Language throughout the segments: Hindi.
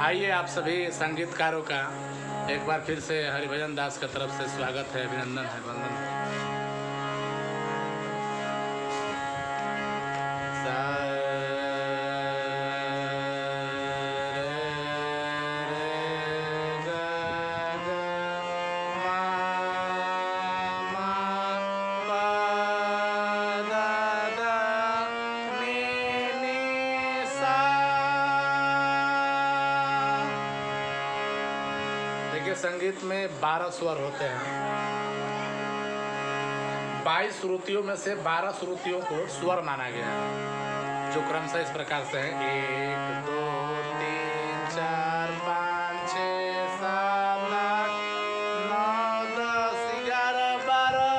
आइए आप सभी संगीतकारों का एक बार फिर से हरिभजन दास की तरफ से स्वागत है, अभिनंदन है, वंदन है। देखिए, संगीत में 12 स्वर होते हैं। 22 श्रुतियों में से 12 श्रुतियों को स्वर माना गया है, जो क्रमशः इस प्रकार से है: 1 2 3 4 5 6 7 8 9 10 11 12।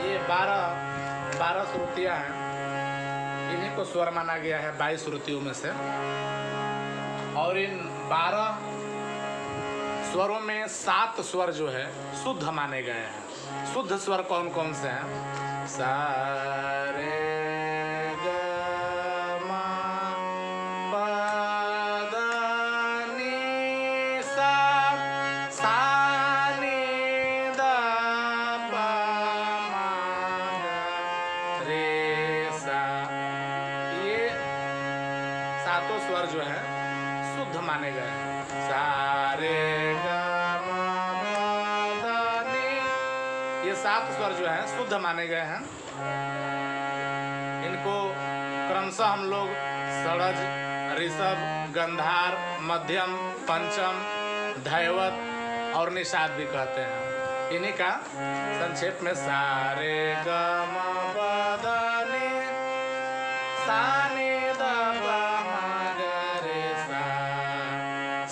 ये 12 श्रुतियाँ हैं, इन्हीं को स्वर माना गया है 22 श्रुतियों में से। और इन 12 स्वरों में 7 स्वर जो है शुद्ध माने गए हैं। शुद्ध स्वर कौन कौन से हैं? सा रे ग म प द नि सा, सा नि द प म ग रे सा। ये सातों स्वर जो है शुद्ध माने गए हैं। सा रे ये 7 स्वर जो हैं शुद्ध माने गए हैं। इनको क्रमशः हम लोग षडज, ऋषभ, गंधार, मध्यम, पंचम, धैवत और निषाद भी कहते हैं। इन्हीं का संक्षेप में सा रे ग म प द नि सा नि द प म ग रे सा।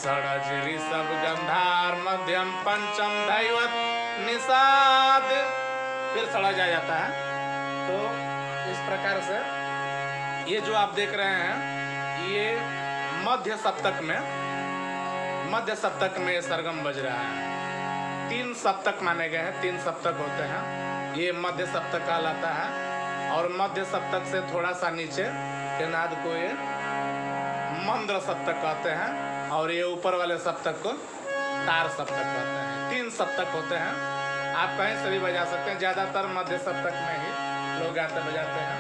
षडज, ऋषभ, गंधार, मध्यम, पंचम, धैवत, निषाद, फिर षडज आ जाता है। तो इस प्रकार से ये जो आप देख रहे हैं, ये मध्य सप्तक में सरगम बज रहा है। 3 सप्तक माने गए हैं, 3 सप्तक होते हैं। ये मध्य सप्तक कहलाता है। और मध्य सप्तक से थोड़ा सा नीचे के नाद को ये मंद्र सप्तक कहते हैं, और ये ऊपर वाले सप्तक को तार सप्तक कहते हैं। 3 सप्तक होते हैं। आप कहीं से भी बजा सकते हैं, ज़्यादातर मध्य सप्तक में ही लोग गाते बजाते हैं।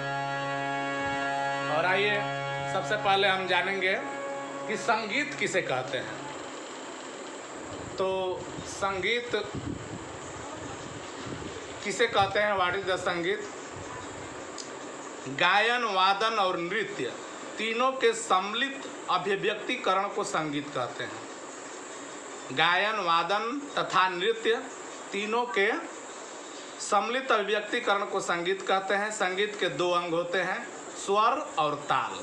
और आइए सबसे पहले हम जानेंगे कि संगीत किसे कहते हैं। तो संगीत किसे कहते हैं? व्हाट इज द संगीत? गायन, वादन और नृत्य तीनों के सम्मिलित अभिव्यक्तिकरण को संगीत कहते हैं। गायन, वादन तथा नृत्य तीनों के सम्मिलित अभिव्यक्तिकरण को संगीत कहते हैं। संगीत के 2 अंग होते हैं, स्वर और ताल।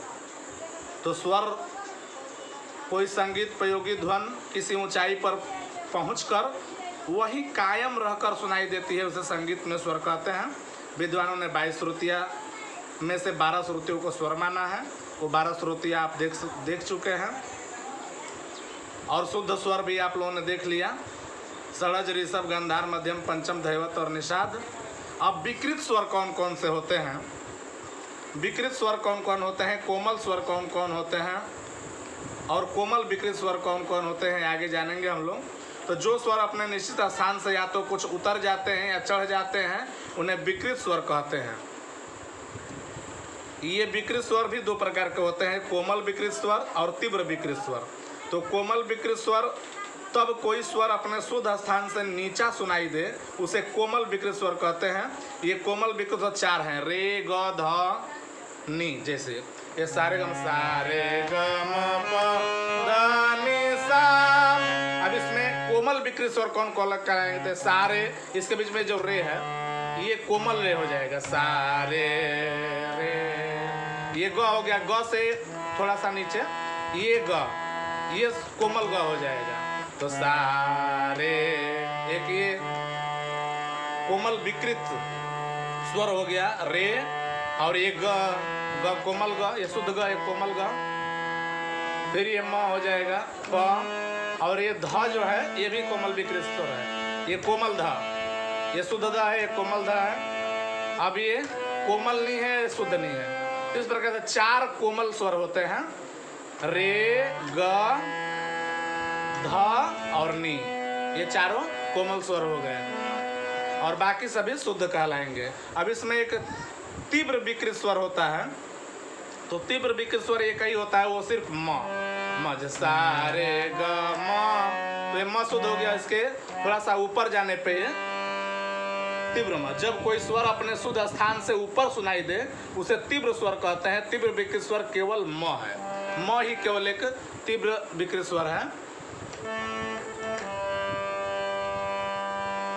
तो स्वर कोई संगीत प्रयोगी ध्वन किसी ऊंचाई पर पहुंचकर वही कायम रहकर सुनाई देती है, उसे संगीत में स्वर कहते हैं। विद्वानों ने 22 श्रुतियाँ में से 12 श्रुतियों को स्वर माना है। वो 12 श्रुतियाँ आप देख चुके हैं। और शुद्ध स्वर भी आप लोगों ने देख लिया: षडज, ऋषभ, गंधार, मध्यम, पंचम, धैवत और निषाद। अब विकृत स्वर कौन कौन से होते हैं? विकृत स्वर कौन कौन होते हैं? कोमल स्वर कौन कौन होते हैं? और कोमल विकृत स्वर कौन कौन होते हैं, आगे जानेंगे हम लोग। तो जो स्वर अपने निश्चित स्थान से या तो कुछ उतर जाते हैं या चढ़ जाते हैं, उन्हें विकृत स्वर कहते हैं। ये विकृत स्वर भी 2 प्रकार के होते हैं, कोमल विकृत स्वर और तीव्र विकृत स्वर। तो कोमल विकृत स्वर, तब कोई स्वर अपने शुद्ध स्थान से नीचा सुनाई दे, उसे कोमल विकृत स्वर कहते हैं। ये कोमल विकृत स्वर 4 हैं: रे, ग, ध, नी। जैसे ये सारे गम, सा रे ग म प द नि सा। अब इसमें कोमल विकृत स्वर कौन कौन कराएंगे? सारे, इसके बीच में जो रे है ये कोमल रे हो जाएगा, सा रे रे। ये ग हो गया, ग से थोड़ा सा नीचे ये ग, ये कोमल ग हो जाएगा। तो सा रे, एक ये कोमल विकृत स्वर हो गया रे, और ये ग कोमल ग, ये शुद्ध ग, ये कोमल ग। फिर ये म हो जाएगा प, और ये ध जो है ये भी कोमल विकृत स्वर है, ये कोमल ध, ये शुद्ध ध है, ये कोमल ध है। अब ये कोमल नहीं है, शुद्ध नहीं है। इस प्रकार से 4 कोमल स्वर होते हैं। रे, ग, ध और नी, ये चारों कोमल स्वर हो गए और बाकी सभी शुद्ध कहलाएंगे। अब इसमें एक तीव्र विकृत स्वर होता है, तो तीव्र विकृत स्वर एक ही होता है, वो सिर्फ म, सा रे ग म, तो ये म शुद्ध हो गया। इसके थोड़ा सा ऊपर जाने पे तीव्र म। जब कोई स्वर अपने शुद्ध स्थान से ऊपर सुनाई दे उसे तीव्र स्वर कहते हैं। तीव्र विकृत स्वर केवल म है, म ही केवल एक तीव्र विकृत स्वर है।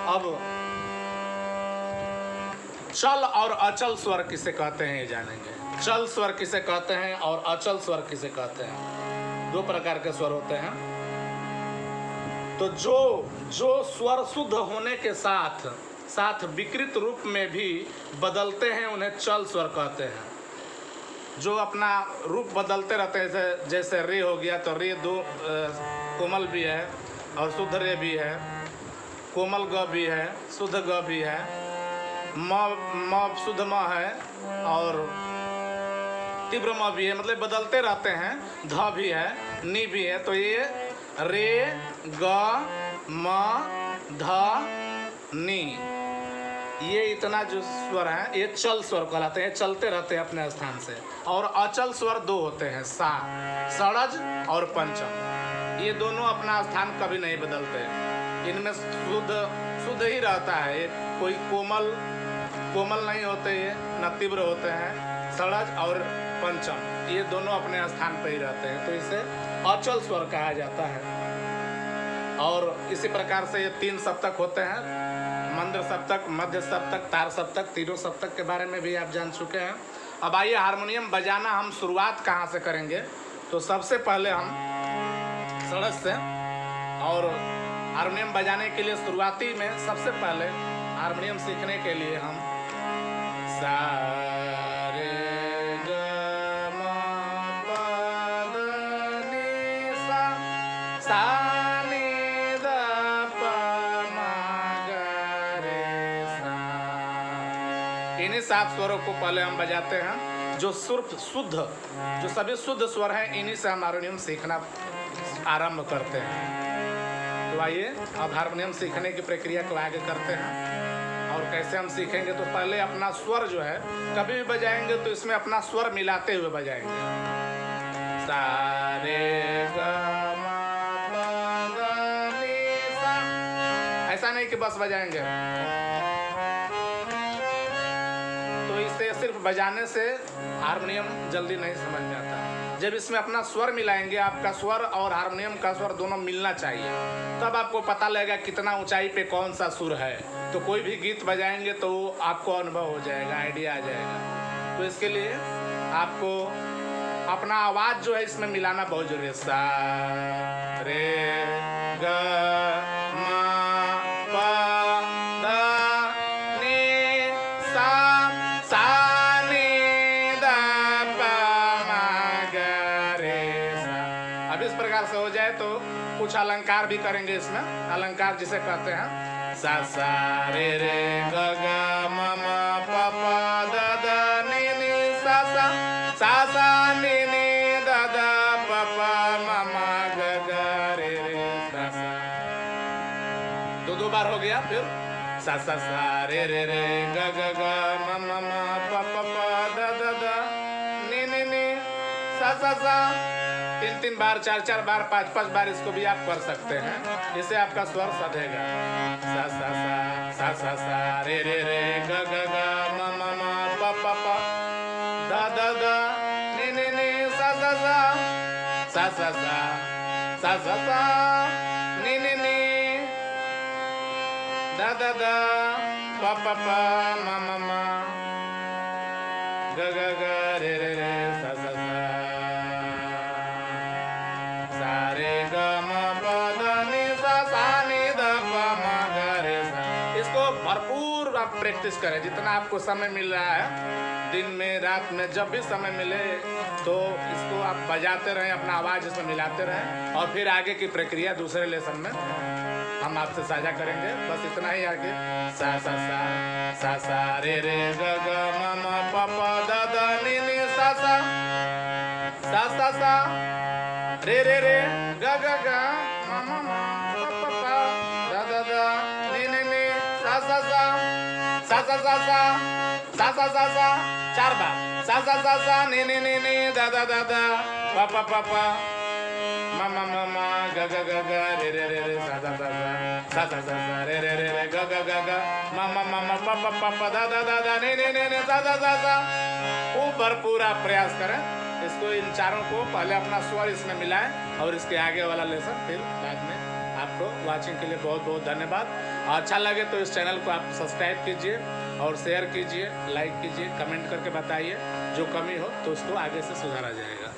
अब चल और अचल स्वर किसे कहते हैं ये जानेंगे। चल स्वर किसे कहते हैं और अचल स्वर किसे कहते हैं, दो प्रकार के स्वर होते हैं। तो जो स्वर शुद्ध होने के साथ साथ विकृत रूप में भी बदलते हैं उन्हें चल स्वर कहते हैं। जो अपना रूप बदलते रहते हैं, जैसे रे हो गया तो रे दो कोमल भी है और शुद्ध रे भी है, कोमल ग भी है, शुद्ध ग भी है, म शुद्ध म है और तीव्र म भी है, मतलब बदलते रहते हैं। ध भी है, नी भी है। तो ये रे, ग, म, ध, नी, ये इतना जो स्वर है ये चल स्वर कहलाते हैं, चलते रहते हैं अपने स्थान से। और अचल स्वर दो होते हैं, सा, षडज और पंचम। ये दोनों अपना स्थान कभी नहीं बदलते, इनमें शुद्ध ही रहता है। कोई कोमल नहीं होते, ये न तीव्र होते हैं। षडज और पंचम ये दोनों अपने स्थान पर ही रहते हैं, तो इसे अचल स्वर कहा जाता है। और इसी प्रकार से ये 3 सप्तक होते हैं, मंद्र सप्तक, मध्य सप्तक, तार सप्तक। तीनों सप्तक के बारे में भी आप जान चुके हैं। अब आइए हारमोनियम बजाना हम शुरुआत कहाँ से करेंगे। तो सबसे पहले हम षडज से, और हारमोनियम बजाने के लिए शुरुआती में सबसे पहले हारमोनियम सीखने के लिए हम सा रे ग म प ध नि सा, सा नि ध प म ग रे सा, इन्हीं 7 स्वरों को पहले हम बजाते हैं। जो शुद्ध, जो सभी शुद्ध स्वर हैं, इन्हीं से हम हारमोनियम सीखना आरंभ करते हैं। तो आइए अब हारमोनियम सीखने की प्रक्रिया को आगे करते हैं। और कैसे हम सीखेंगे, तो पहले अपना स्वर जो है कभी भी बजाएंगे तो इसमें अपना स्वर मिलाते हुए बजाएंगे। सा रे ग म प ध नि सा, ऐसा नहीं कि बस बजाएंगे। तो इसे सिर्फ बजाने से हारमोनियम जल्दी नहीं समझ में आता। जब इसमें अपना स्वर मिलाएंगे, आपका स्वर और हारमोनियम का स्वर दोनों मिलना चाहिए, तब आपको पता लगेगा कितना ऊंचाई पे कौन सा सुर है। तो कोई भी गीत बजाएंगे तो आपको अनुभव हो जाएगा, आइडिया आ जाएगा। तो इसके लिए आपको अपना आवाज़ जो है इसमें मिलाना बहुत जरूरी है। सा रे ग म प ध नि सा, सा नि ध प म ग रे सा। अब इस प्रकार से हो जाए तो कुछ अलंकार भी करेंगे इसमें। अलंकार जिसे कहते हैं सा सा रे रे ग ग म म प प ध ध नि नि सा सा, सा सा नि नि ध ध प प म म ग ग रे रे सा सा। दो बार हो गया। फिर सा सा सा रे रे रे ग ग ग म म म प प प ध ध ध नि नि नि सा सा सा। 3 बार, 4 बार, 5 बार इसको भी आप कर सकते हैं। इससे आपका स्वर सधेगा। सा सा सा, सा सा सा रे रे रे ग ग ग म म म प प प ध ध ध नि नि नि सा सा सा, सा सा सा, सा सा सा नि नि नि ध ध ध प प प म म म ग ग ग रे रे रे सा सा सा। भरपूर आप प्रैक्टिस करें, जितना आपको समय मिल रहा है, दिन में, रात में, जब भी समय मिले तो इसको आप बजाते रहें, अपना आवाज़ इसमें मिलाते रहें। और फिर आगे की प्रक्रिया दूसरे लेसन में हम आपसे साझा करेंगे। बस इतना ही आगे। सा सा सा, सा सा रे रे ग ग म म प प ध ध नि नि सा सा, सा सा सा रे रे रे गा गा गा मा मा मा पा पा पा दा दा दा ने ने ने सा सा सा सा सा सा सा सा सा सा सा 4 बार सा सा सा सा ने ने ने ने दा दा दा दा पा पा पा पा मा मा मा मा गा गा गा गा रे रे रे रे सा सा सा सा सा सा सा रे रे रे रे गा गा गा गा मा मा मा मा पा पा पा पा दा दा दा दा ने ने ने ने सा सा सा सा ऊपर पूरा प्रयास करें इसको। इन चारों को पहले अपना स्वर इसमें मिलाएं और इसके आगे वाला लेसन फिर बाद में। आपको वाचिंग के लिए बहुत बहुत धन्यवाद। अच्छा लगे तो इस चैनल को आप सब्सक्राइब कीजिए और शेयर कीजिए, लाइक कीजिए, कमेंट करके बताइए जो कमी हो तो उसको आगे से सुधारा जाएगा।